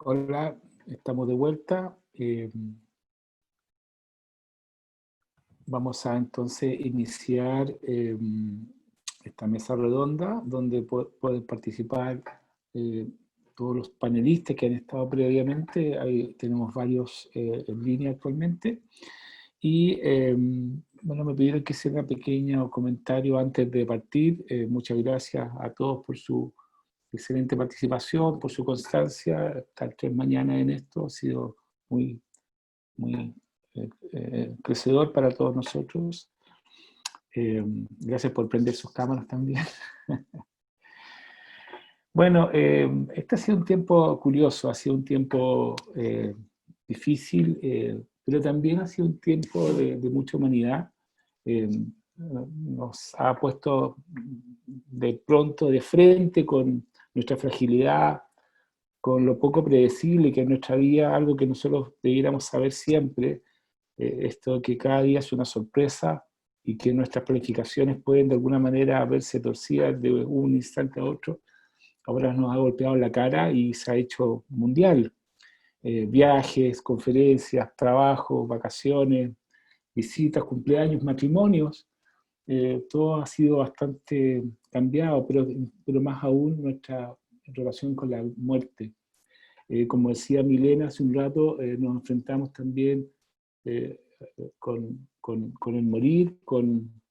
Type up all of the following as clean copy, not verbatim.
Hola, estamos de vuelta. Vamos a entonces iniciar esta mesa redonda donde pueden participar todos los panelistas que han estado previamente. Ahí tenemos varios en línea actualmente. Y bueno, me pidieron que hiciera un pequeño comentario antes de partir. Muchas gracias a todos por su excelente participación, por su constancia. Estar 3 mañanas en esto ha sido muy crecedor para todos nosotros. Gracias por prender sus cámaras también. Bueno, este ha sido un tiempo curioso, ha sido un tiempo difícil, pero también ha sido un tiempo de mucha humanidad. Nos ha puesto de pronto de frente con nuestra fragilidad, con lo poco predecible que es nuestra vida, algo que nosotros debiéramos saber siempre, esto que cada día es una sorpresa y que nuestras planificaciones pueden de alguna manera verse torcidas de un instante a otro. Ahora nos ha golpeado en la cara y se ha hecho mundial. Viajes, conferencias, trabajo, vacaciones, visitas, cumpleaños, matrimonios, todo ha sido bastante cambiado, pero más aún nuestra relación con la muerte. Como decía Milena hace un rato, nos enfrentamos también con el morir, con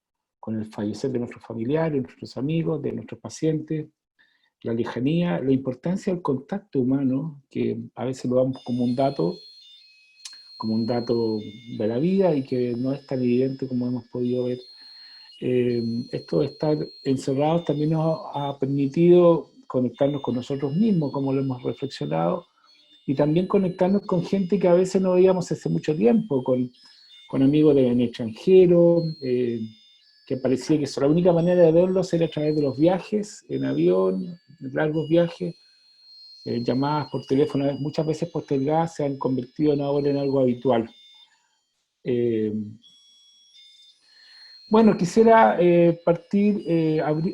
el fallecer de nuestros familiares, de nuestros amigos, de nuestros pacientes, la lejanía, la importancia del contacto humano, que a veces lo damos como un dato de la vida y que no es tan evidente como hemos podido ver. Esto de estar encerrados también nos ha permitido conectarnos con nosotros mismos, como lo hemos reflexionado, y también conectarnos con gente que a veces no veíamos hace mucho tiempo, con amigos en extranjero, que parecía que la única manera de verlos era a través de los viajes, en avión, largos viajes, llamadas por teléfono, muchas veces postergadas, se han convertido ahora en algo habitual. Bueno, quisiera partir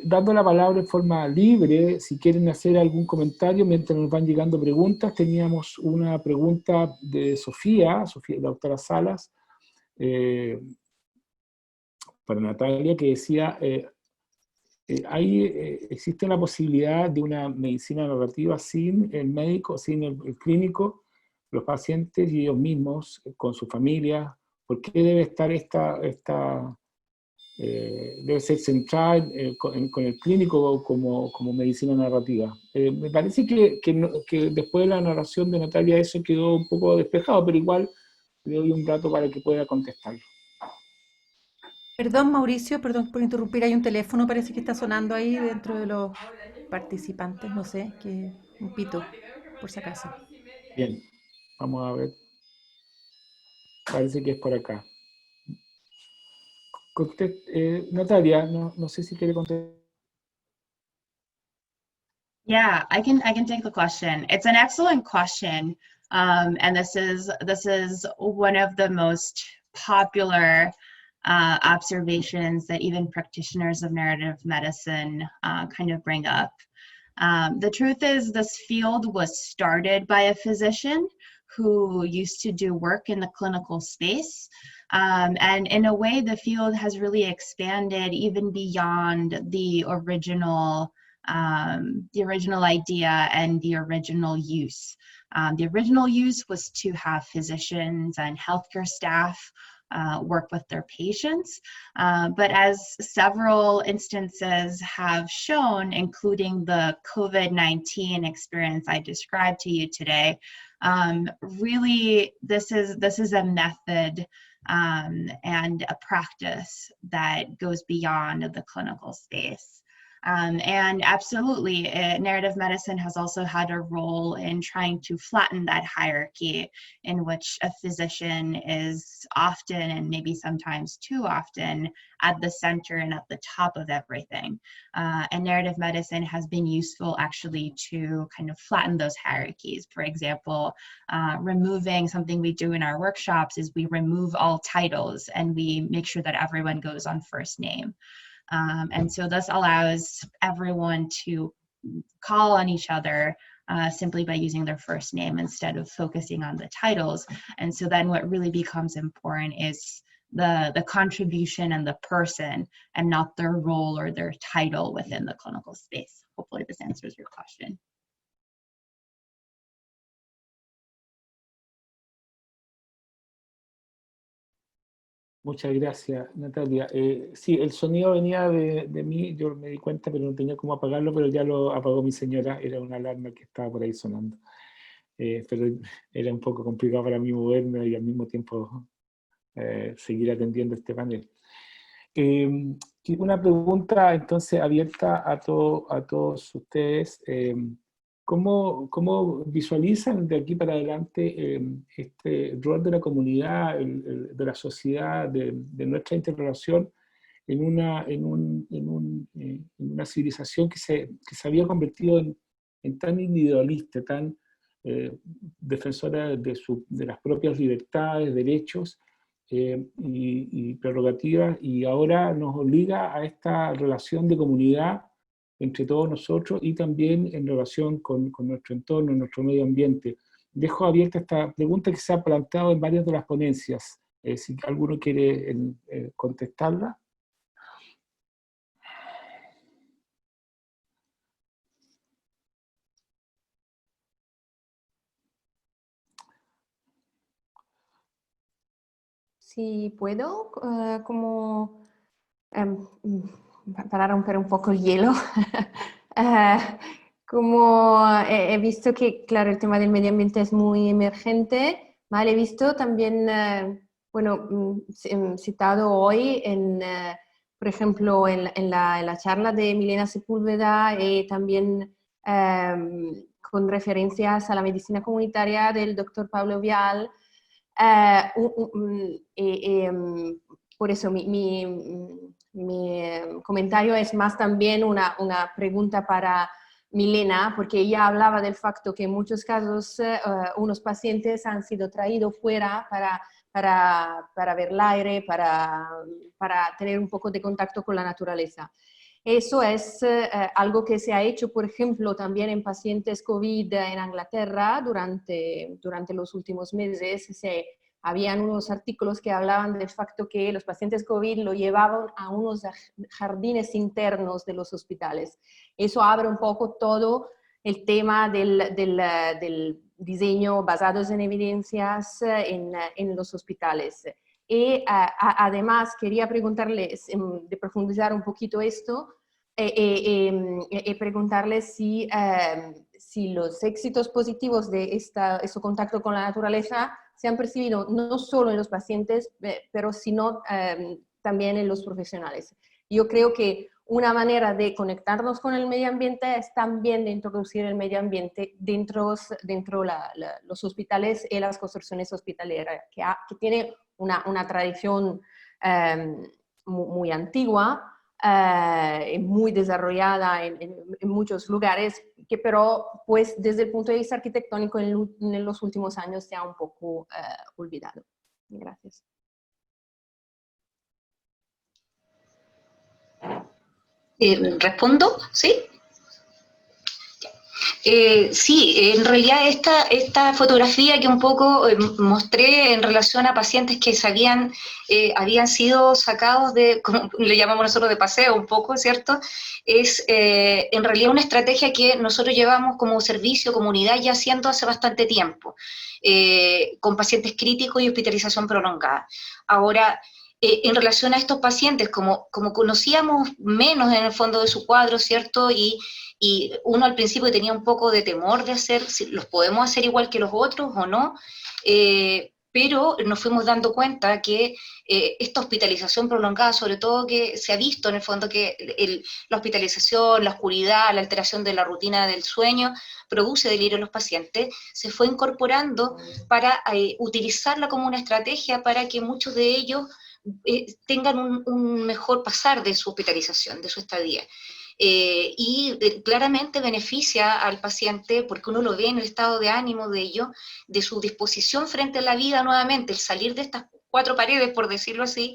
dando la palabra en forma libre, si quieren hacer algún comentario mientras nos van llegando preguntas. Teníamos una pregunta de Sofía, la doctora Salas, para Natalia, que decía, ¿existe la posibilidad de una medicina narrativa sin el médico, sin el clínico, los pacientes y ellos mismos, con su familia? ¿Por qué debe estar debe ser central con el clínico como medicina narrativa? Me parece que después de la narración de Natalia eso quedó un poco despejado, pero igual le doy un rato para que pueda contestarlo. Perdón, Mauricio, perdón por interrumpir. Hay un teléfono, parece que está sonando ahí dentro de los participantes. No sé, que un pito, por si acaso. Bien, vamos a ver. Parece que es por acá. Natalia, no sé si quiere contestar. Yeah, I can take the question. It's an excellent question, and this is one of the most popular observations that even practitioners of narrative medicine kind of bring up. The truth is, this field was started by a physician who used to do work in the clinical space. And in a way, the field has really expanded even beyond the original idea and the original use. The original use was to have physicians and healthcare staff work with their patients. But as several instances have shown, including the COVID-19 experience I described to you today, really this is a method and a practice that goes beyond the clinical space. And absolutely, narrative medicine has also had a role in trying to flatten that hierarchy in which a physician is often, and maybe sometimes too often, at the center and at the top of everything. And narrative medicine has been useful actually to kind of flatten those hierarchies. For example, removing something we do in our workshops is we remove all titles and we make sure that everyone goes on first name. And so this allows everyone to call on each other simply by using their first name instead of focusing on the titles. And so then what really becomes important is the contribution and the person, and not their role or their title within the clinical space. Hopefully this answers your question. Muchas gracias, Natalia. Sí, el sonido venía de mí, yo me di cuenta, pero no tenía cómo apagarlo, pero ya lo apagó mi señora, era una alarma que estaba por ahí sonando. Pero era un poco complicado para mí moverme y al mismo tiempo seguir atendiendo este panel. Una pregunta entonces abierta a todos ustedes. ¿Cómo visualizan de aquí para adelante este rol de la comunidad, de la sociedad, de nuestra interrelación en una civilización que se había convertido en tan individualista, tan defensora de las propias libertades, derechos y prerrogativas, y ahora nos obliga a esta relación de comunidad entre todos nosotros y también en relación con nuestro entorno, nuestro medio ambiente? Dejo abierta esta pregunta que se ha planteado en varias de las ponencias. Si alguno quiere contestarla. Si puedo, como para romper un poco el hielo, como he visto que, claro, el tema del medio ambiente es muy emergente, ¿vale? He visto también, bueno, citado hoy, por ejemplo, en la charla de Milena Sepúlveda, también con referencias a la medicina comunitaria del doctor Pablo Vial. Por eso mi comentario es más también una pregunta para Milena, porque ella hablaba del facto que en muchos casos unos pacientes han sido traídos fuera para ver el aire, para tener un poco de contacto con la naturaleza. Eso es algo que se ha hecho, por ejemplo, también en pacientes COVID en Inglaterra durante los últimos meses. Habían unos artículos que hablaban del facto que los pacientes COVID lo llevaban a unos jardines internos de los hospitales. Eso abre un poco todo el tema del diseño basados en evidencias en los hospitales. Y además quería preguntarles, de profundizar un poquito esto, preguntarles si los éxitos positivos de ese contacto con la naturaleza se han percibido no solo en los pacientes, pero sino también en los profesionales. Yo creo que una manera de conectarnos con el medio ambiente es también de introducir el medio ambiente dentro los hospitales y las construcciones hospitaleras, que tiene una tradición muy antigua, muy desarrollada en muchos lugares, que pero pues desde el punto de vista arquitectónico en los últimos años se ha un poco olvidado. Gracias. ¿Respondo? ¿Sí? Sí, en realidad esta fotografía que un poco mostré en relación a pacientes que habían sido sacados como le llamamos nosotros, de paseo un poco, ¿cierto? Es en realidad una estrategia que nosotros llevamos como servicio, comunidad, ya haciendo hace bastante tiempo, con pacientes críticos y hospitalización prolongada. Ahora, en relación a estos pacientes, como conocíamos menos en el fondo de su cuadro, ¿cierto? Y uno al principio tenía un poco de temor de si los podemos hacer igual que los otros o no, pero nos fuimos dando cuenta que esta hospitalización prolongada, sobre todo que se ha visto en el fondo que la hospitalización, la oscuridad, la alteración de la rutina del sueño, produce delirio en los pacientes, se fue incorporando para utilizarla como una estrategia para que muchos de ellos tengan un mejor pasar de su hospitalización, de su estadía. Y claramente beneficia al paciente porque uno lo ve en el estado de ánimo de ellos, de su disposición frente a la vida nuevamente, el salir de estas 4 paredes, por decirlo así,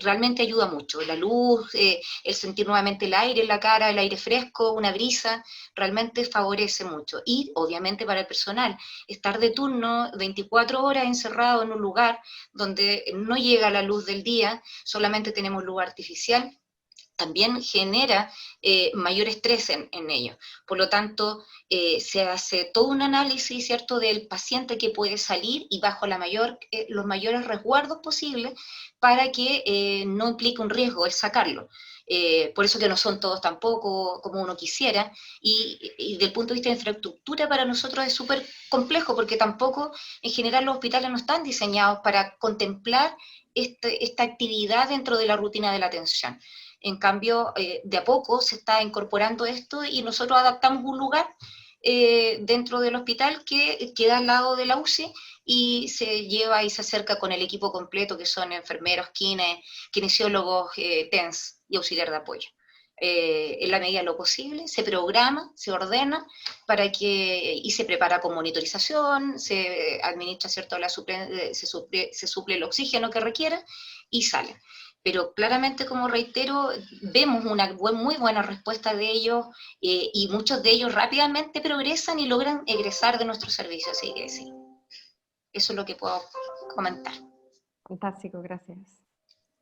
realmente ayuda mucho. La luz, el sentir nuevamente el aire en la cara, el aire fresco, una brisa, realmente favorece mucho. Y obviamente para el personal, estar de turno 24 horas encerrado en un lugar donde no llega la luz del día, solamente tenemos luz artificial, también genera mayor estrés en ello. Por lo tanto, se hace todo un análisis, ¿cierto?, del paciente que puede salir y bajo los mayores resguardos posibles para que no implique un riesgo el sacarlo. Por eso que no son todos tampoco como uno quisiera, y del punto de vista de infraestructura para nosotros es súper complejo, porque tampoco en general los hospitales no están diseñados para contemplar esta actividad dentro de la rutina de la atención. En cambio, de a poco se está incorporando esto y nosotros adaptamos un lugar dentro del hospital que queda al lado de la UCI y se lleva y se acerca con el equipo completo, que son enfermeros, kinesiólogos, TENS y auxiliar de apoyo. En la medida de lo posible, se programa, se ordena y se prepara con monitorización, se administra, ¿cierto?, se suple el oxígeno que requiera y sale. Pero claramente, como reitero, vemos una muy buena respuesta de ellos y muchos de ellos rápidamente progresan y logran egresar de nuestro servicio, así que sí. Eso es lo que puedo comentar. Fantástico, gracias.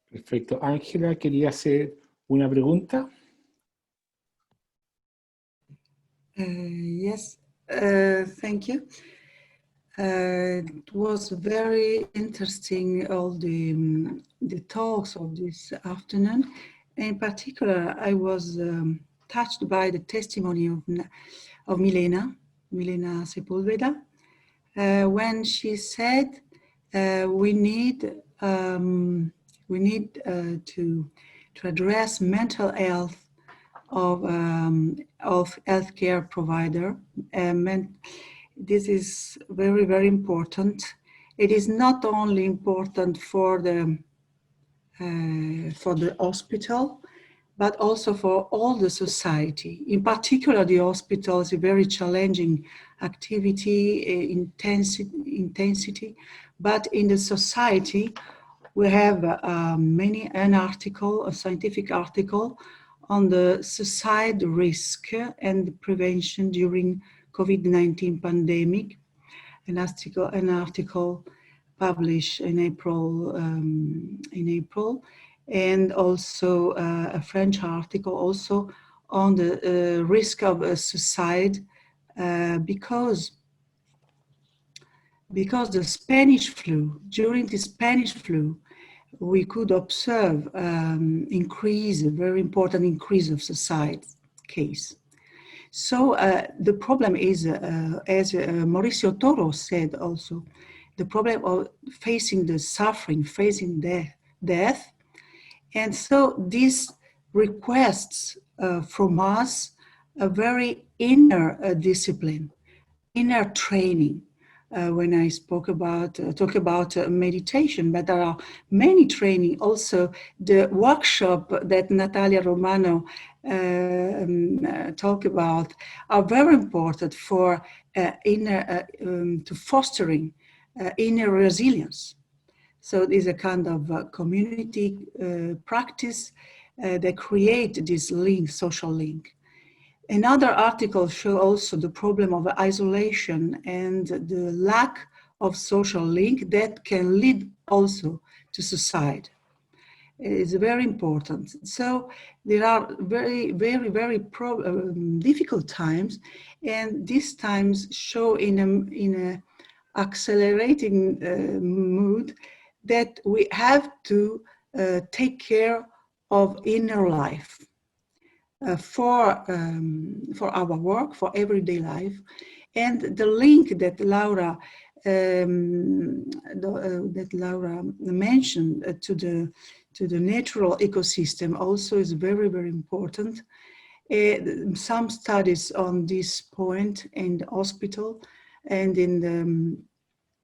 Perfecto. Ángela, quería hacer una pregunta. Yes, thank you. It was very interesting, all the talks of this afternoon. In particular, I was touched by the testimony of Milena Sepulveda, when she said we need to address mental health of healthcare provider. This is very, very important. It is not only important for the hospital, but also for all the society. In particular, the hospital is a very challenging activity, intensity, but in the society, we have a scientific article on the suicide risk and prevention during COVID-19 pandemic, an article published in April, and also a French article also on the risk of suicide because the Spanish flu, during the Spanish flu, we could observe a very important increase of suicide case. So the problem is, as Mauricio Toro said also, the problem of facing the suffering, facing death. And so this requests from us a very inner discipline, inner training. When I talk about meditation, but there are many training. Also, the workshop that Natalia Romano talk about are very important for to fostering inner resilience. So it is a kind of community practice that create this link, social link. Another article shows also the problem of isolation and the lack of social link that can lead also to suicide. It's very important. So there are very, very, very difficult times, and these times show in a accelerating mood that we have to take care of inner life. For our work, for everyday life, and the link that Laura mentioned to the natural ecosystem also is very, very important. Some studies on this point in the hospital and in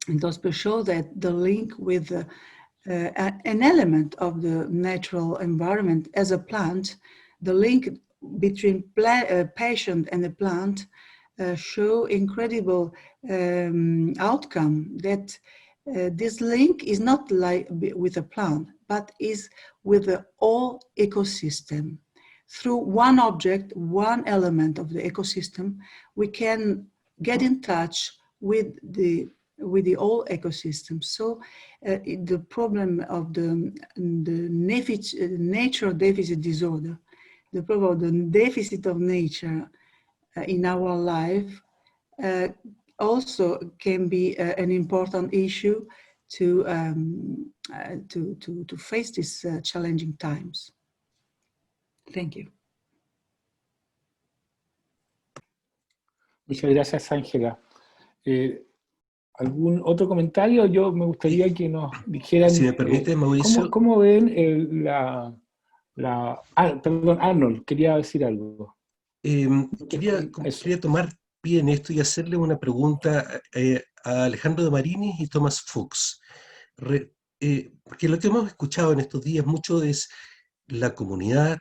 the hospital show that the link with an element of the natural environment as a plant, the link between patient and the plant show incredible outcome that this link is not like with a plant, but is with the whole ecosystem. Through one object, one element of the ecosystem, we can get in touch with the whole ecosystem. So the problem of the nature deficit disorder, the problem of the deficit of nature in our life also can be an important issue to face these challenging times. Thank you. Muchas gracias, Ángela. ¿Algún otro comentario? Yo me gustaría que nos dijeran... Si me permite, Mauricio. ¿Cómo ven perdón, Arnold, quería decir algo. Quería tomar pie en esto y hacerle una pregunta a Alejandro de Marinis y Thomas Fuchs. Porque lo que hemos escuchado en estos días mucho es la comunidad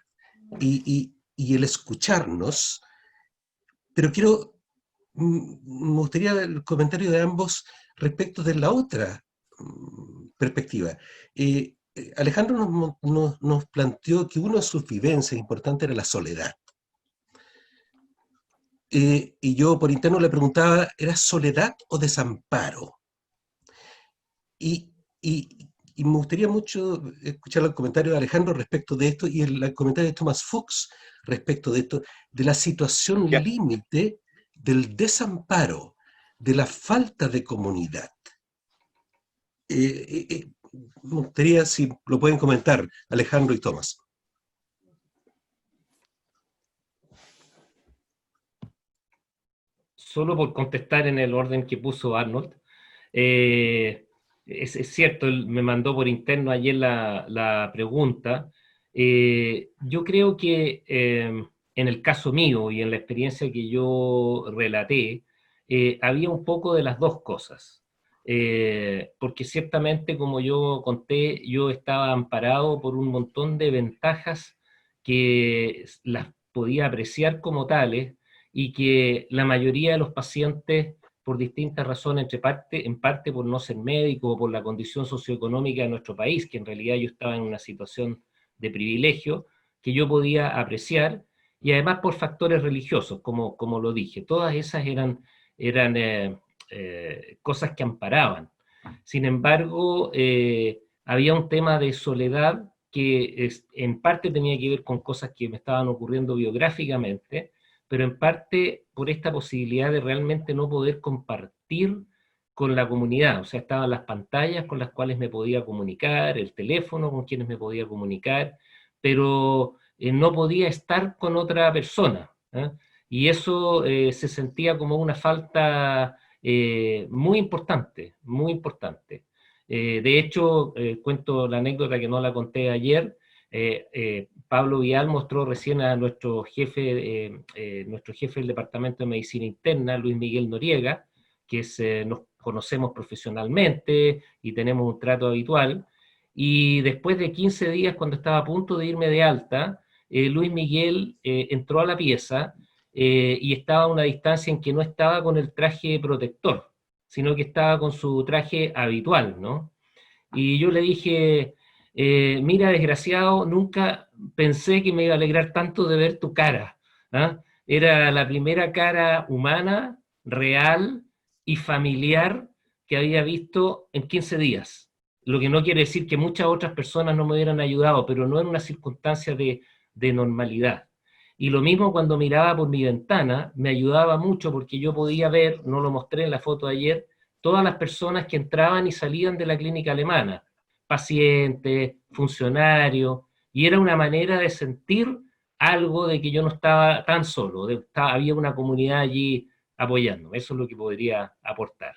y el escucharnos, pero me gustaría el comentario de ambos respecto de la otra perspectiva. Alejandro nos planteó que una de sus vivencias importantes era la soledad. Y yo por interno le preguntaba, ¿era soledad o desamparo? Y me gustaría mucho escuchar el comentario de Alejandro respecto de esto y el comentario de Thomas Fuchs respecto de esto, de la situación límite del desamparo, de la falta de comunidad. Me gustaría si lo pueden comentar, Alejandro y Thomas. Solo por contestar en el orden que puso Arnold, es cierto, él me mandó por interno ayer la pregunta. Yo creo que en el caso mío y en la experiencia que yo relaté, había un poco de las dos cosas. Porque ciertamente, como yo conté, yo estaba amparado por un montón de ventajas que las podía apreciar como tales y que la mayoría de los pacientes, por distintas razones, en parte por no ser médico o por la condición socioeconómica de nuestro país, que en realidad yo estaba en una situación de privilegio, que yo podía apreciar, y además por factores religiosos, como lo dije. Todas esas eran cosas que amparaban. Sin embargo, había un tema de soledad que en parte tenía que ver con cosas que me estaban ocurriendo biográficamente, pero en parte por esta posibilidad de realmente no poder compartir con la comunidad. O sea, estaban las pantallas con las cuales me podía comunicar, el teléfono con quienes me podía comunicar, pero no podía estar con otra persona, ¿eh? Y eso se sentía como una falta muy importante, muy importante. De hecho, cuento la anécdota que no la conté ayer. Pablo Vial mostró recién a nuestro jefe del Departamento de Medicina Interna, Luis Miguel Noriega, que nos conocemos profesionalmente y tenemos un trato habitual, y después de 15 días, cuando estaba a punto de irme de alta, Luis Miguel entró a la pieza y estaba a una distancia en que no estaba con el traje protector, sino que estaba con su traje habitual, ¿no? Y yo le dije, mira, desgraciado, nunca pensé que me iba a alegrar tanto de ver tu cara, ¿eh? Era la primera cara humana, real y familiar que había visto en 15 días. Lo que no quiere decir que muchas otras personas no me hubieran ayudado, pero no en una circunstancia de normalidad. Y lo mismo cuando miraba por mi ventana, me ayudaba mucho porque yo podía ver, no lo mostré en la foto de ayer, todas las personas que entraban y salían de la clínica alemana, pacientes, funcionarios, y era una manera de sentir algo de que yo no estaba tan solo, había una comunidad allí apoyándome. Eso es lo que podría aportar.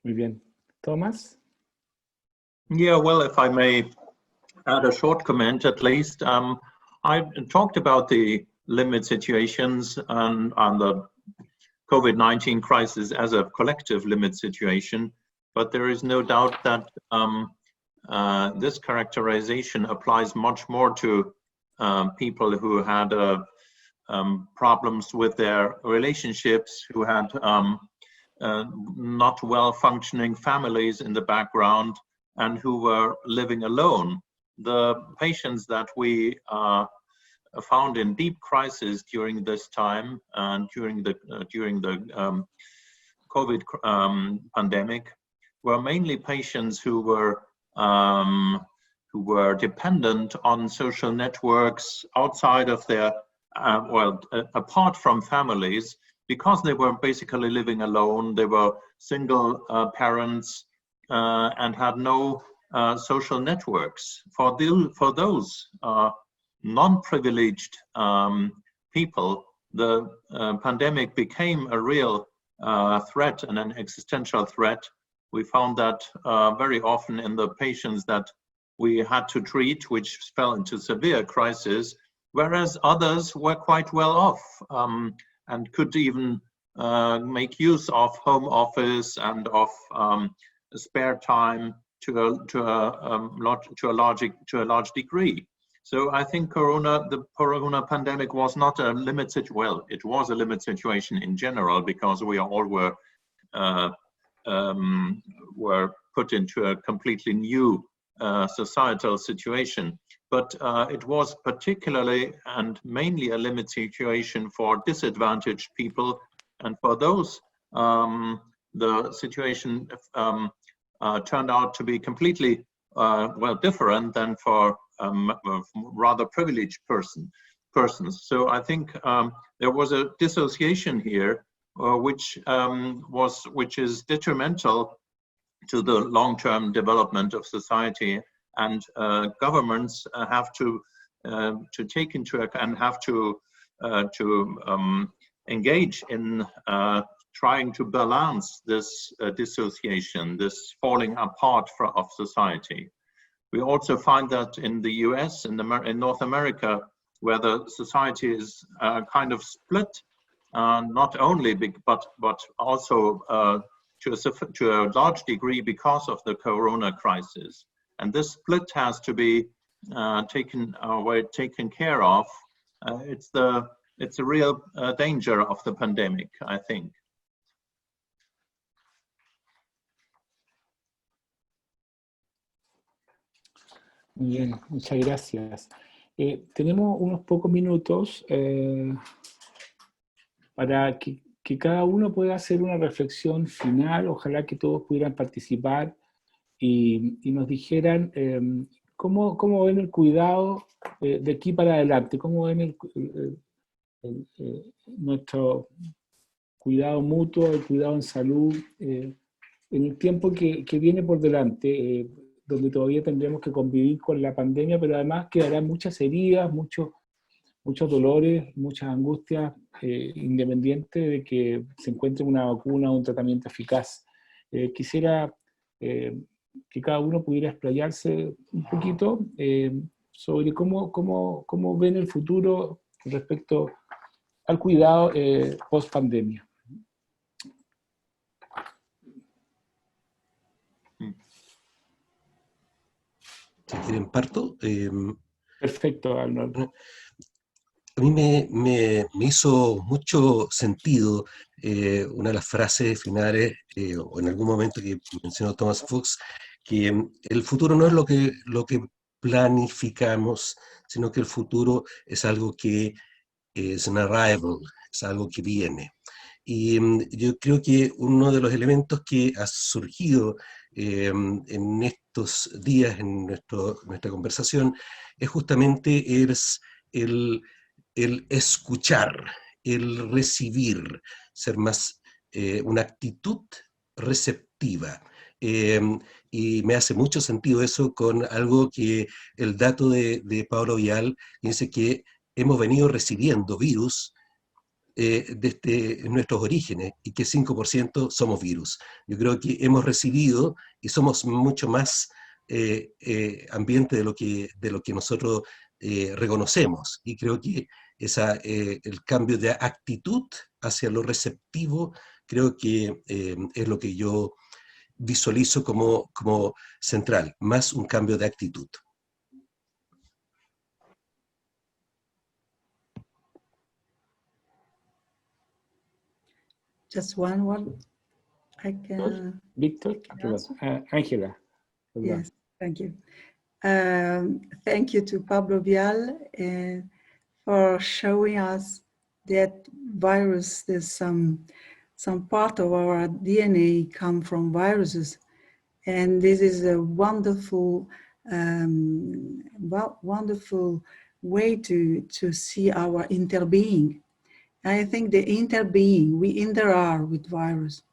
Muy bien. Thomas? Yeah, well, if I may add a short comment at least. I talked about the limit situations and the COVID-19 crisis as a collective limit situation, but there is no doubt that this characterization applies much more to people who had problems with their relationships, who had not well-functioning families in the background, and who were living alone. The patients that we found in deep crisis during this time and during the COVID pandemic were mainly patients who were dependent on social networks outside of their, apart from families, because they were basically living alone. They were single parents and had no social networks. For those non-privileged people, the pandemic became a real threat and an existential threat. We found that very often in the patients that we had to treat, which fell into severe crisis, whereas others were quite well off and could even make use of home office and of spare time to a large degree. So I think the Corona pandemic was not a limited, well, it was a limited situation in general, because we all were put into a completely new societal situation. But it was particularly and mainly a limited situation for disadvantaged people, and for those the situation turned out to be completely different than for rather privileged persons. So I think there was a dissociation here, which is detrimental to the long-term development of society, and governments have to take into account and have to engage in trying to balance this dissociation, this falling apart of society. We also find that in the US, in North America, where the society is kind of split, not only but also to a large degree because of the Corona crisis. And this split has to be taken care of. It's a real danger of the pandemic, I think. Muy bien, muchas gracias. Tenemos unos pocos minutos para que cada uno pueda hacer una reflexión final. Ojalá que todos pudieran participar y nos dijeran cómo ven el cuidado de aquí para adelante, cómo ven nuestro cuidado mutuo, el cuidado en salud, en el tiempo que viene por delante, donde todavía tendremos que convivir con la pandemia, pero además quedarán muchas heridas, muchos dolores, muchas angustias, independiente de que se encuentre una vacuna o un tratamiento eficaz. Quisiera que cada uno pudiera explayarse un poquito sobre cómo ven el futuro respecto al cuidado post pandemia. Si quieren parto. Perfecto, Arnold. A mí me hizo mucho sentido una de las frases finales, o en algún momento que mencionó Thomas Fuchs, que el futuro no es lo que planificamos, sino que el futuro es algo que es an arrival, es algo que viene. Y yo creo que uno de los elementos que ha surgido en estos días, en nuestra conversación, es justamente el escuchar, el recibir, ser más una actitud receptiva. Y me hace mucho sentido eso con algo que el dato de Pablo Vial dice, que hemos venido recibiendo virus desde nuestros orígenes, y que 5% somos virus. Yo creo que hemos recibido y somos mucho más ambiente de lo que nosotros reconocemos, y creo que el cambio de actitud hacia lo receptivo, creo que es lo que yo visualizo como central, más un cambio de actitud. Just one word. I can. Víctor, Ángela. Yes, thank you. Thank you to Pablo Vial for showing us that virus, there's some part of our DNA come from viruses. And this is a wonderful, wonderful way to see our interbeing. I think the interbeing, we interact with virus,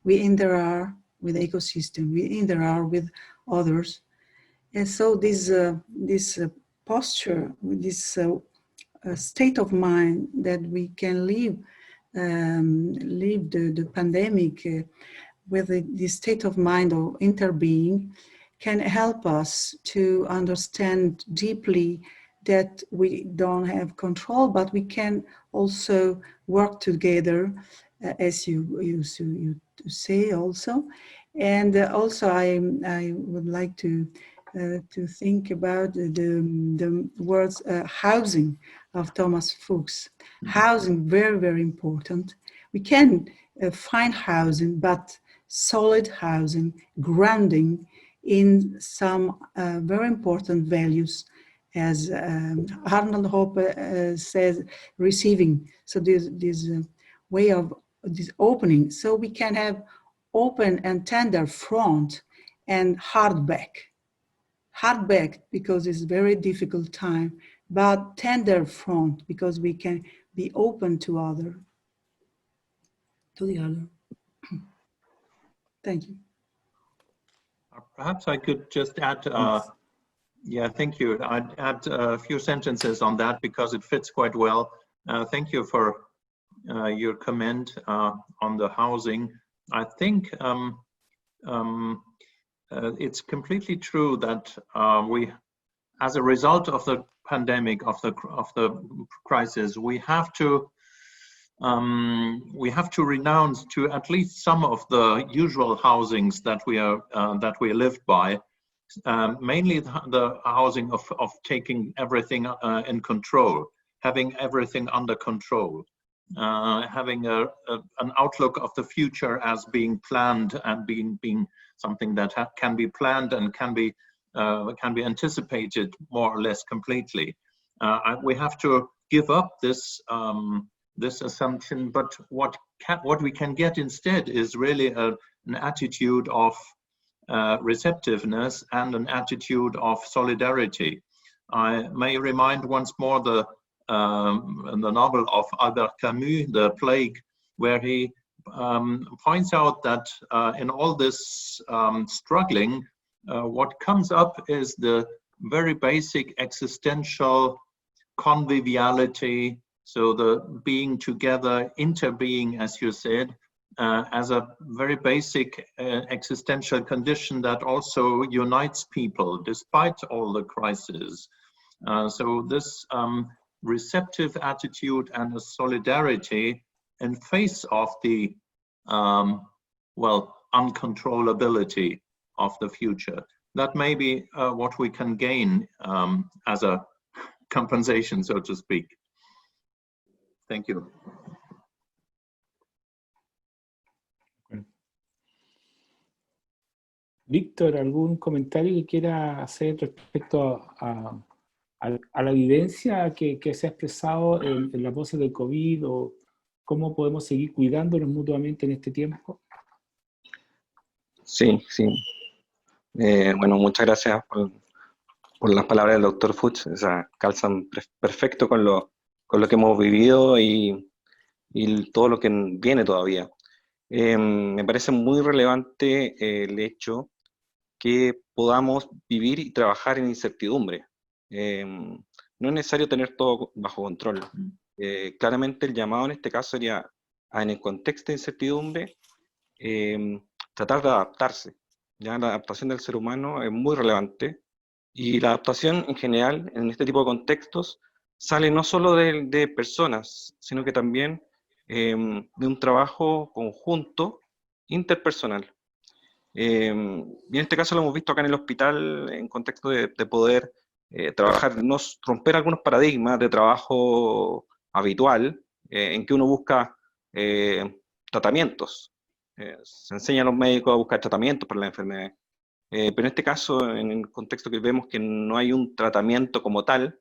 we interact with ecosystem, we interact with others. And so this posture, this state of mind that we can live the pandemic with the state of mind of interbeing can help us to understand deeply that we don't have control, but we can also work together, as you say also. And also I would like to think about the words housing of Thomas Fuchs. Housing, very, very important. We can find housing, but solid housing, grounding in some very important values, as Arnold Hope says, receiving. So this way of this opening, so we can have open and tender front and hard back. Hard back because it's a very difficult time, but tender front because we can be open to the other. Thank you. Perhaps I could just add, yeah, thank you. I'd add a few sentences on that because it fits quite well. Thank you for your comment on the housing. I think it's completely true that we, as a result of the pandemic, of the crisis, we have to renounce to at least some of the usual housings that we lived by, mainly the housing of taking everything in control, having everything under control, having an outlook of the future as being planned and being something that can be planned and can be anticipated more or less completely. We have to give up this this assumption, but what we can get instead is really an attitude of receptiveness and an attitude of solidarity. I may remind once more the novel of Albert Camus, The Plague, where he points out that in all this struggling, what comes up is the very basic existential conviviality, so the being together, interbeing, as you said, as a very basic existential condition that also unites people despite all the crises. So this receptive attitude and a solidarity in face of the uncontrollability of the future. That may be what we can gain as a compensation, so to speak. Thank you. Víctor, ¿algún comentario que quiera hacer respecto a la evidencia que se ha expresado en las voces del COVID, o cómo podemos seguir cuidándonos mutuamente en este tiempo? Sí. Bueno, muchas gracias por las palabras del doctor Fuchs. O sea, calzan perfecto con lo que hemos vivido y todo lo que viene todavía. Me parece muy relevante el hecho que podamos vivir y trabajar en incertidumbre. No es necesario tener todo bajo control. Claramente el llamado en este caso sería, en el contexto de incertidumbre, tratar de adaptarse. Ya la adaptación del ser humano es muy relevante, y la adaptación en general en este tipo de contextos sale no solo de personas, sino que también de un trabajo conjunto interpersonal. Y en este caso lo hemos visto acá en el hospital en contexto de poder trabajar, romper algunos paradigmas de trabajo habitual, en que uno busca tratamientos. Se enseña a los médicos a buscar tratamientos para las enfermedades. Pero en este caso, en el contexto que vemos que no hay un tratamiento como tal,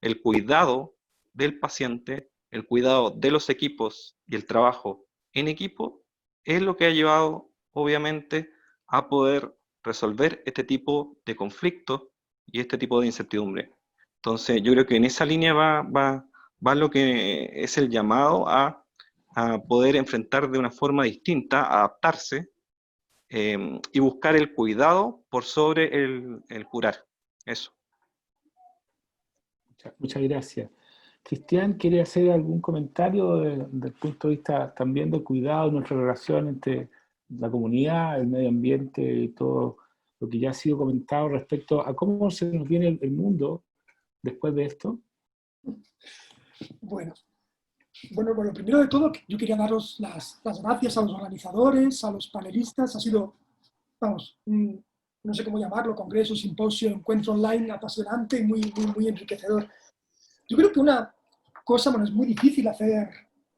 el cuidado del paciente, el cuidado de los equipos y el trabajo en equipo es lo que ha llevado, obviamente, a poder resolver este tipo de conflictos y este tipo de incertidumbre. Entonces, yo creo que en esa línea va lo que es el llamado a poder enfrentar de una forma distinta, a adaptarse, y buscar el cuidado por sobre el curar. Eso. Muchas gracias. Cristian, ¿quiere hacer algún comentario desde el punto de vista también del cuidado de nuestra relación entre la comunidad, el medio ambiente y todo lo que ya ha sido comentado respecto a cómo se nos viene el mundo después de esto? Bueno, lo primero de todo, yo quería daros las gracias a los organizadores, a los panelistas. Ha sido, vamos, no sé cómo llamarlo, congreso, simposio, encuentro online apasionante y muy enriquecedor. Yo creo que una cosa, bueno, es muy difícil hacer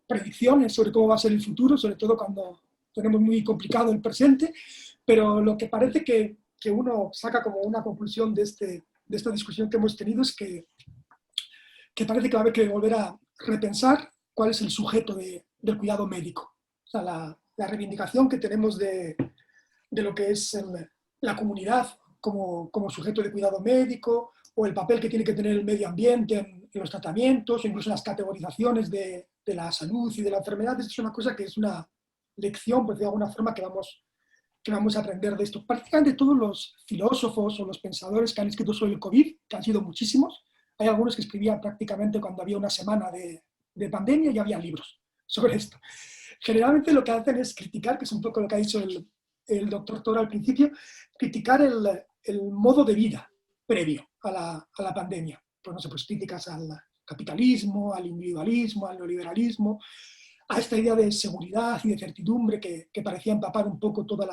predicciones sobre cómo va a ser el futuro, sobre todo cuando tenemos muy complicado el presente, pero lo que parece que uno saca como una conclusión de esta discusión que hemos tenido es que parece que va a haber que volver a repensar cuál es el sujeto del cuidado médico. O sea, la reivindicación que tenemos de lo que es la comunidad como sujeto de cuidado médico, o el papel que tiene que tener el medio ambiente en los tratamientos, o incluso las categorizaciones de la salud y de la enfermedad. Esto es una cosa que es una lección, pues de alguna forma, que vamos a aprender de esto. Prácticamente todos los filósofos o los pensadores que han escrito sobre el COVID, que han sido muchísimos, hay algunos que escribían prácticamente cuando había una semana de pandemia y había libros sobre esto. Generalmente lo que hacen es criticar, que es un poco lo que ha dicho el doctor Toro al principio, criticar el modo de vida previo a la pandemia. Pues no sé, pues críticas al capitalismo, al individualismo, al neoliberalismo, a esta idea de seguridad y de certidumbre que parecía empapar un poco toda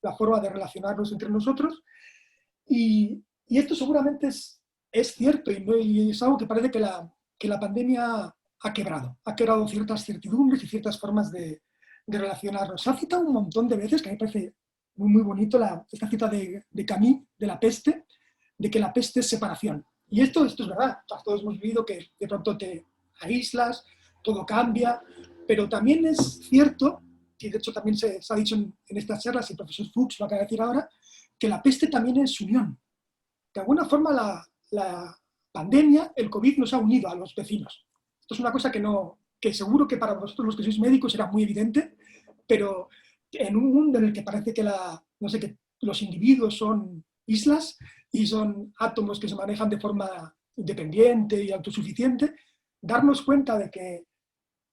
la forma de relacionarnos entre nosotros. Y esto seguramente es cierto, y es algo que parece que la pandemia ha quebrado ciertas certidumbres y ciertas formas de relacionarnos. Se ha citado un montón de veces, que a mí me parece muy bonito, esta cita de Camus, de la peste, de que la peste es separación. Y esto es verdad, todos hemos vivido que de pronto te aíslas, todo cambia, pero también es cierto, y de hecho también se ha dicho en estas charlas, y el profesor Fuchs lo acaba de decir ahora, que la peste también es unión. De alguna forma la pandemia, el COVID, nos ha unido a los vecinos. Esto es una cosa que seguro que para vosotros los que sois médicos era muy evidente, pero en un mundo en el que parece que los individuos son islas y son átomos que se manejan de forma independiente y autosuficiente, darnos cuenta de que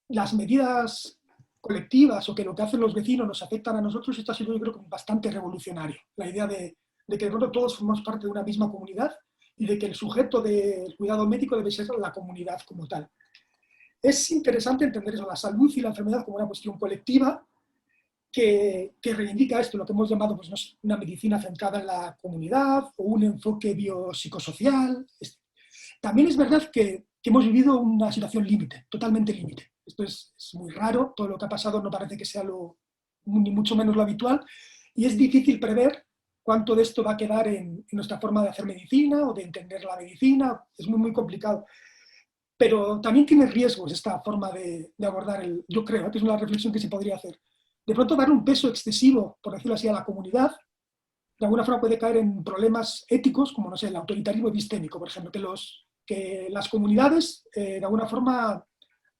las medidas colectivas o que lo que hacen los vecinos nos afectan a nosotros, esto ha sido, yo creo, bastante revolucionario. La idea de que de pronto todos formamos parte de una misma comunidad y de que el sujeto del cuidado médico debe ser la comunidad como tal. Es interesante entender eso, la salud y la enfermedad como una cuestión colectiva que reivindica esto, lo que hemos llamado pues, una medicina centrada en la comunidad o un enfoque biopsicosocial. También es verdad que hemos vivido una situación límite, totalmente límite. Esto es muy raro, todo lo que ha pasado no parece que sea ni mucho menos lo habitual, y es difícil prever cuánto de esto va a quedar en nuestra forma de hacer medicina o de entender la medicina. Es muy complicado. Pero también tiene riesgos esta forma de abordar yo creo que es una reflexión que se podría hacer. De pronto dar un peso excesivo, por decirlo así, a la comunidad, de alguna forma puede caer en problemas éticos, como, no sé, el autoritarismo epistémico, por ejemplo, que las comunidades de alguna forma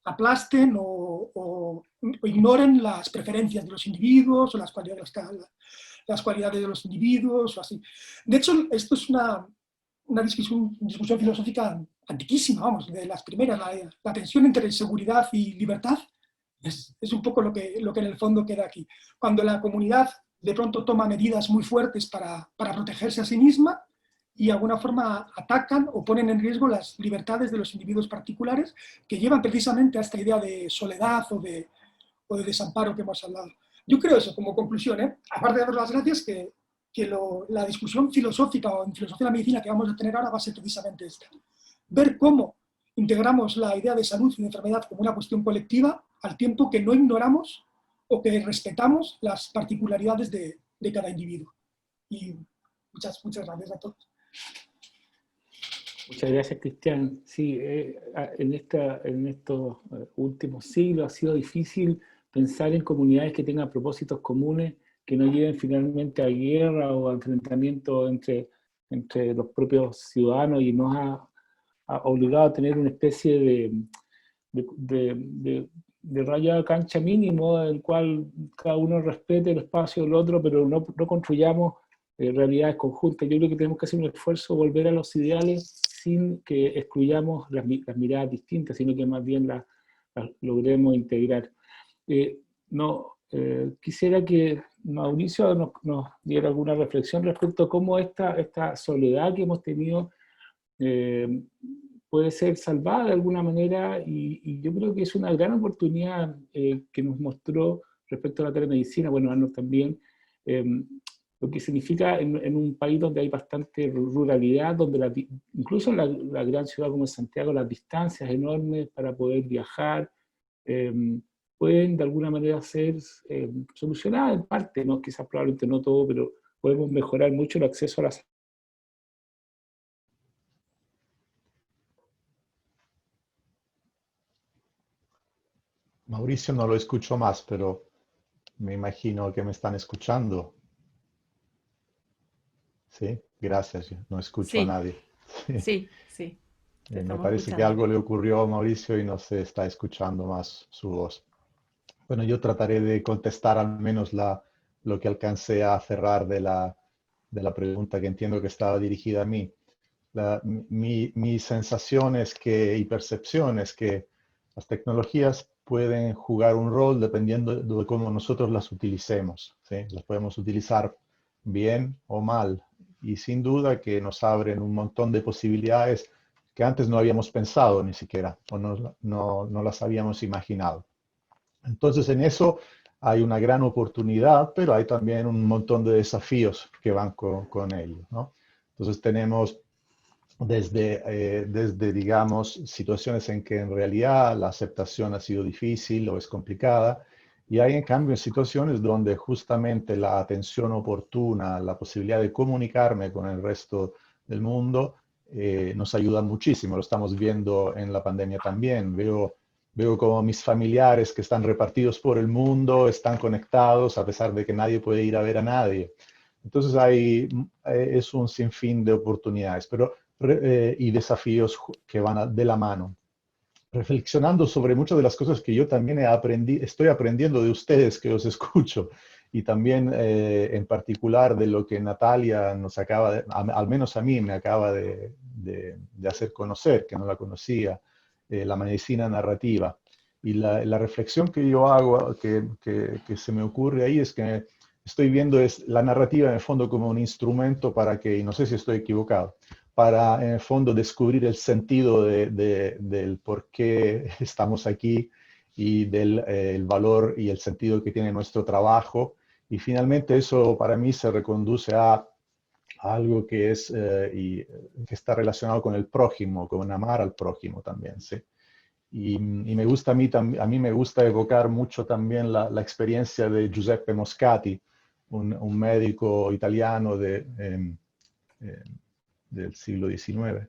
aplasten o ignoren las preferencias de los individuos o las cualidades de los individuos o así. De hecho, esto es una discusión filosófica antiquísima, vamos, de las primeras. La tensión entre seguridad y libertad es un poco lo que en el fondo queda aquí. Cuando la comunidad de pronto toma medidas muy fuertes para protegerse a sí misma y de alguna forma atacan o ponen en riesgo las libertades de los individuos particulares, que llevan precisamente a esta idea de soledad o de desamparo que hemos hablado. Yo creo eso como conclusión, aparte de dar las gracias, que la discusión filosófica o en filosofía de la medicina que vamos a tener ahora va a ser precisamente esta. Ver cómo integramos la idea de salud y de enfermedad como una cuestión colectiva, al tiempo que no ignoramos o que respetamos las particularidades de cada individuo. Y muchas gracias a todos. Muchas gracias, Cristian. Sí, en estos últimos siglos ha sido difícil pensar en comunidades que tengan propósitos comunes, que no lleven finalmente a guerra o a enfrentamiento entre los propios ciudadanos, y nos ha obligado a tener una especie de raya de cancha mínimo, en el cual cada uno respete el espacio del otro, pero no construyamos realidades conjuntas. Yo creo que tenemos que hacer un esfuerzo, volver a los ideales sin que excluyamos las miradas distintas, sino que más bien las logremos integrar. Quisiera que Mauricio nos diera alguna reflexión respecto a cómo esta soledad que hemos tenido puede ser salvada de alguna manera, y yo creo que es una gran oportunidad que nos mostró respecto a la telemedicina, bueno, Arnold también, lo que significa en un país donde hay bastante ruralidad, donde incluso en la gran ciudad como Santiago, las distancias enormes para poder viajar pueden de alguna manera ser solucionadas en parte, ¿no? Quizás probablemente no todo, pero podemos mejorar mucho el acceso a la salud. Mauricio no lo escucho más, pero me imagino que me están escuchando. Sí, gracias. No escucho a nadie. Sí. Me parece que algo le ocurrió a Mauricio y no se está escuchando más su voz. Bueno, yo trataré de contestar al menos lo que alcancé a cerrar de la pregunta, que entiendo que estaba dirigida a mí. Mi sensación es y percepción es que las tecnologías pueden jugar un rol dependiendo de cómo nosotros las utilicemos, ¿sí? Las podemos utilizar bien o mal, y sin duda que nos abren un montón de posibilidades que antes no habíamos pensado ni siquiera, o no las habíamos imaginado. Entonces, en eso hay una gran oportunidad, pero hay también un montón de desafíos que van con ello, ¿no? Entonces, tenemos desde, digamos, situaciones en que en realidad la aceptación ha sido difícil o es complicada, y hay en cambio situaciones donde justamente la atención oportuna, la posibilidad de comunicarme con el resto del mundo, nos ayuda muchísimo. Lo estamos viendo en la pandemia también. Veo como mis familiares que están repartidos por el mundo están conectados a pesar de que nadie puede ir a ver a nadie. Entonces es un sinfín de oportunidades y desafíos que van de la mano. Reflexionando sobre muchas de las cosas que yo también estoy aprendiendo de ustedes que os escucho, y también en particular de lo que Natalia nos acaba al menos a mí me acaba de hacer conocer, que no la conocía, la medicina narrativa. Y la reflexión que yo hago, que se me ocurre ahí, es que estoy viendo la narrativa en el fondo como un instrumento para que, y no sé si estoy equivocado, para en el fondo descubrir el sentido del por qué estamos aquí, y el valor y el sentido que tiene nuestro trabajo. Y finalmente eso para mí se reconduce a algo que que está relacionado con el prójimo, con amar al prójimo también, ¿sí? Y me gusta a mí me gusta evocar mucho también la experiencia de Giuseppe Moscati, un médico italiano del siglo XIX,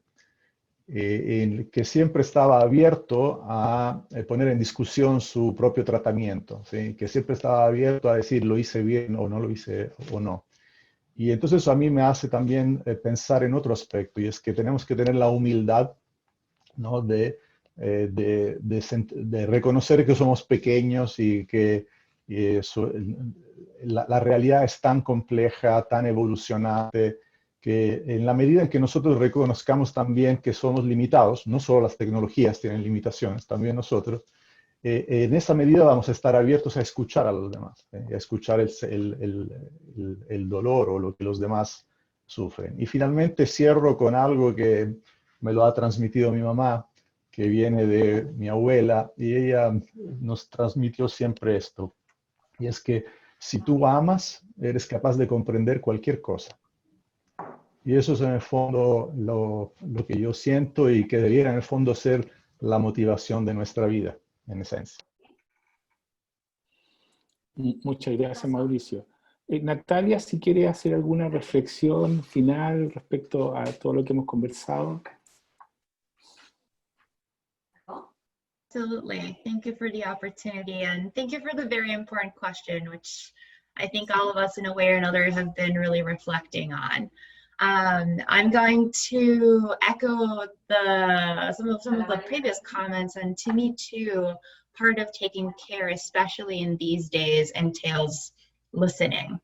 que siempre estaba abierto a poner en discusión su propio tratamiento, ¿sí? Que siempre estaba abierto a decir lo hice bien o no lo hice o no. Y entonces eso a mí me hace también pensar en otro aspecto, y es que tenemos que tener la humildad, ¿no? de reconocer que somos pequeños y que la realidad es tan compleja, tan evolucionante, que en la medida en que nosotros reconozcamos también que somos limitados, no solo las tecnologías tienen limitaciones, también nosotros, en esa medida vamos a estar abiertos a escuchar a los demás, a escuchar el dolor o lo que los demás sufren. Y finalmente cierro con algo que me lo ha transmitido mi mamá, que viene de mi abuela, y ella nos transmitió siempre esto, y es que si tú amas, eres capaz de comprender cualquier cosa. Y eso es en el fondo lo que yo siento, y que debiera en el fondo ser la motivación de nuestra vida, en esencia. Muchas gracias, Mauricio. Natalia, si quiere hacer alguna reflexión final respecto a todo lo que hemos conversado. Absolutely. Thank you for the opportunity, and thank you for the very important question, which I think all of us in a way or another have been really reflecting on. I'm going to echo some of the previous comments, and to me too, part of taking care, especially in these days, entails listening.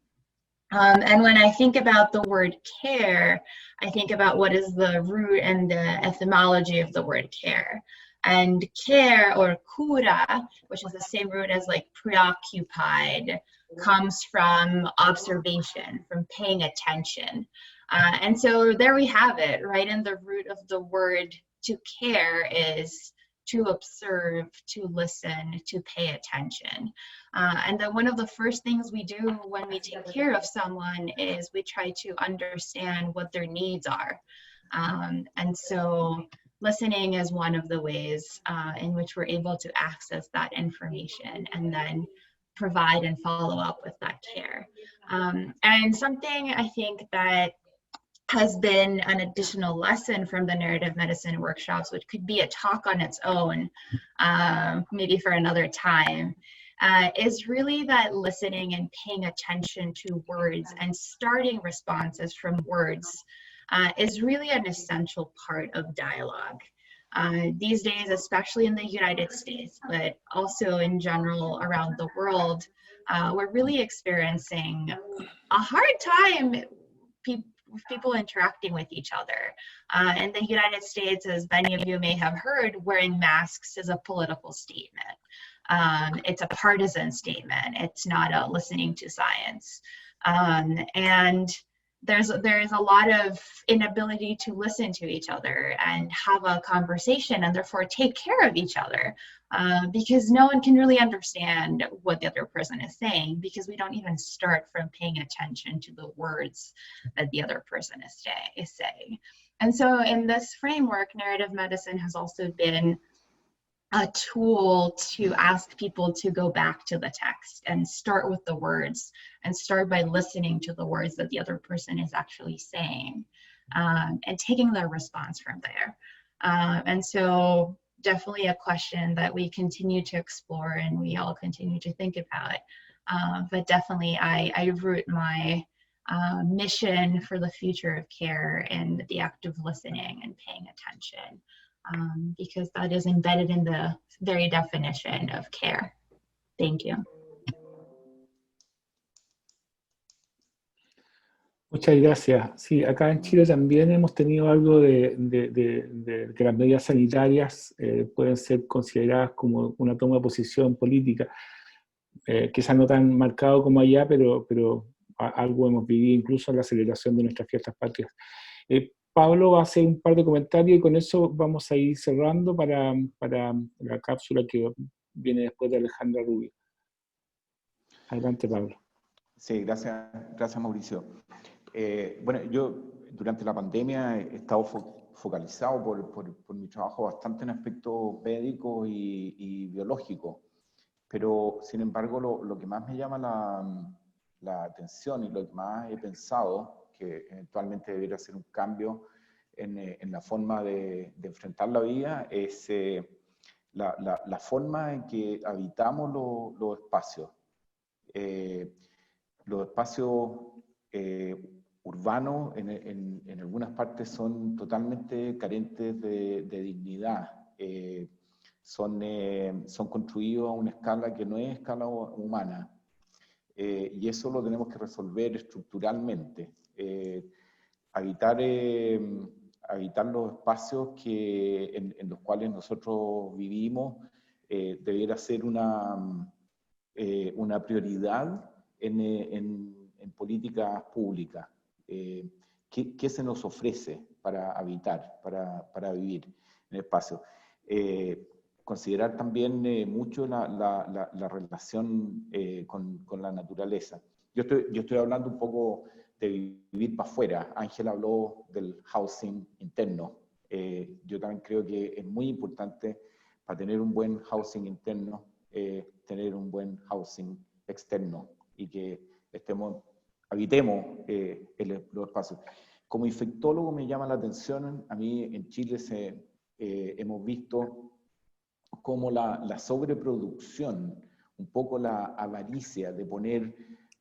And when I think about the word care, I think about what is the root and the etymology of the word care. And care, or cura, which is the same root as like preoccupied, comes from observation, from paying attention. And so there we have it, right? In the root of the word to care is to observe, to listen, to pay attention. And then one of the first things we do when we take care of someone is we try to understand what their needs are. And so listening is one of the ways in which we're able to access that information and then provide and follow up with that care. And something I think that has been an additional lesson from the narrative medicine workshops, which could be a talk on its own, maybe for another time, is really that listening and paying attention to words and starting responses from words is really an essential part of dialogue. These days, especially in the United States, but also in general around the world, we're really experiencing a hard time people interacting with each other. In the United States, as many of you may have heard, wearing masks is a political statement. It's a partisan statement. It's not a listening to science. And there's a lot of inability to listen to each other and have a conversation and therefore take care of each other because no one can really understand what the other person is saying because we don't even start from paying attention to the words that the other person is saying. And so in this framework, narrative medicine has also been a tool to ask people to go back to the text and start with the words and start by listening to the words that the other person is actually saying and taking their response from there. And so definitely a question that we continue to explore and we all continue to think about. But definitely I root my mission for the future of care in the act of listening and paying attention. Because that is embedded in the very definition of care. Thank you. Muchas gracias. Sí, acá en Chile también hemos tenido algo de que las medidas sanitarias pueden ser consideradas como una toma de posición política. Quizás no tan marcado como allá, pero algo hemos vivido incluso en la celebración de nuestras fiestas patrias. Pablo va a hacer un par de comentarios y con eso vamos a ir cerrando para la cápsula que viene después de Alejandra Rubio. Adelante, Pablo. Sí, gracias Mauricio. Bueno, yo durante la pandemia he estado focalizado por mi trabajo bastante en aspectos médicos y biológicos, pero sin embargo lo que más me llama la atención y lo que más he pensado que eventualmente debería ser un cambio en la forma de enfrentar la vida, es la forma en que habitamos los espacios. Los espacios urbanos en algunas partes son totalmente carentes de dignidad. Son construidos a una escala que no es escala humana. Y eso lo tenemos que resolver estructuralmente. Habitar los espacios en los cuales nosotros vivimos debiera ser una prioridad en políticas públicas. ¿Qué se nos ofrece para habitar, para vivir en el espacio? Considerar también mucho la relación con la naturaleza. Yo estoy hablando un poco de vivir para afuera. Ángela habló del housing interno. Yo también creo que es muy importante para tener un buen housing interno, tener un buen housing externo y que habitemos los espacios. Como infectólogo me llama la atención, a mí en Chile hemos visto cómo la sobreproducción, un poco la avaricia de poner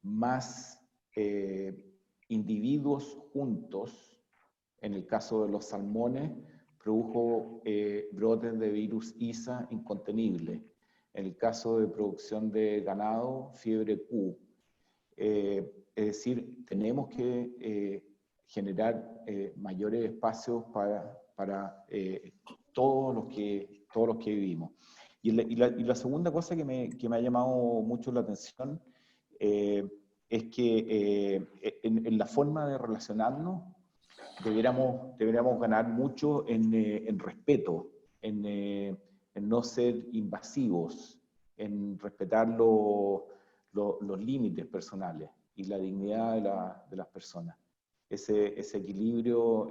más individuos juntos, en el caso de los salmones, produjo brotes de virus ISA incontenibles. En el caso de producción de ganado, fiebre Q. Es decir, tenemos que generar mayores espacios para todos los que vivimos. Y la segunda cosa que me ha llamado mucho la atención es que en la forma de relacionarnos deberíamos ganar mucho en respeto, en no ser invasivos, en respetar los límites personales y la dignidad de las personas. Ese equilibrio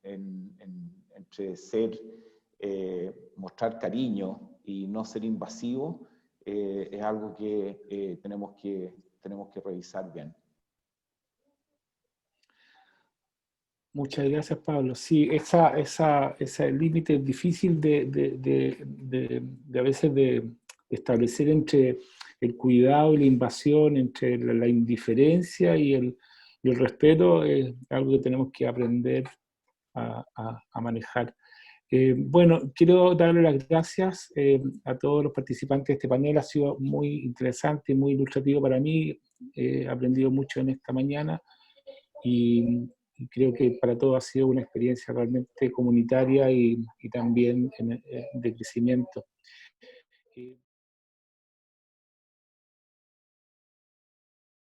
entre mostrar cariño y no ser invasivo es algo que tenemos que revisar bien. Muchas gracias, Pablo. Sí, ese límite es difícil a veces de establecer entre el cuidado y la invasión, entre la indiferencia y el respeto, es algo que tenemos que aprender a manejar. Bueno, quiero darle las gracias a todos los participantes de este panel. Ha sido muy interesante, muy ilustrativo para mí. He aprendido mucho en esta mañana y creo que para todos ha sido una experiencia realmente comunitaria y también de crecimiento.